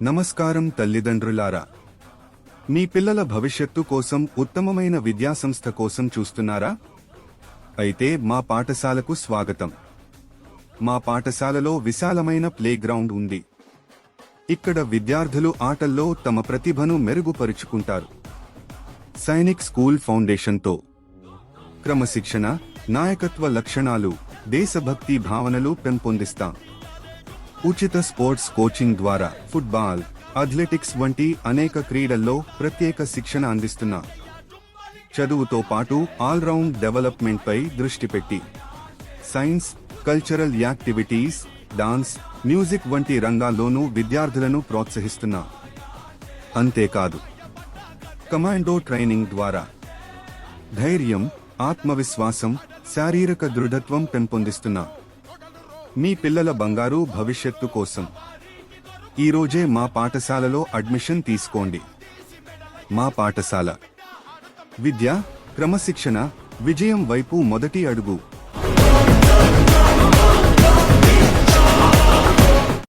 నమస్కారం తల్లిదండ్రులారా. మీ పిల్లల భవిష్యత్తు కోసం ఉత్తమమైన విద్యాసంస్థ కోసం చూస్తున్నారా? అయితే మా పాఠశాలకు స్వాగతం. మా పాఠశాలలో విశాలమైన ప్లేగ్రౌండ్ ఉంది. ఇక్కడ విద్యార్థులు ఆటల్లో తమ ప్రతిభను మెరుగుపరుచుకుంటారు. సైనిక్ స్కూల్ ఫౌండేషన్తో క్రమశిక్షణ, నాయకత్వ లక్షణాలు, దేశభక్తి భావనలు పెంపొందిస్తాం. ఉచిత స్పోర్ట్స్ కోచింగ్ ద్వారా ఫుట్బాల్, అథ్లెటిక్స్ వంటి అనేక క్రీడల్లో ప్రత్యేక శిక్షణ అందిస్తున్నాం. చదువుతో పాటు ఆల్రౌండ్ డెవలప్మెంట్పై దృష్టి పెట్టి science, cultural activities, dance, music వంటి రంగాల్లోనూ విద్యార్థులను ప్రోత్సహిస్తున్నాం. అంతేకాదు, కమాండో ట్రైనింగ్ ద్వారా ధైర్యం, ఆత్మవిశ్వాసం, శారీరక దృఢత్వం పెంపొందిస్తున్నాం. మీ పిల్లల బంగారు భవిష్యత్తు కోసం ఈరోజే మా పాఠశాలలో అడ్మిషన్ తీసుకోండి. మా పాఠశాల విద్య, క్రమశిక్షణ, విజయం వైపు మొదటి అడుగు.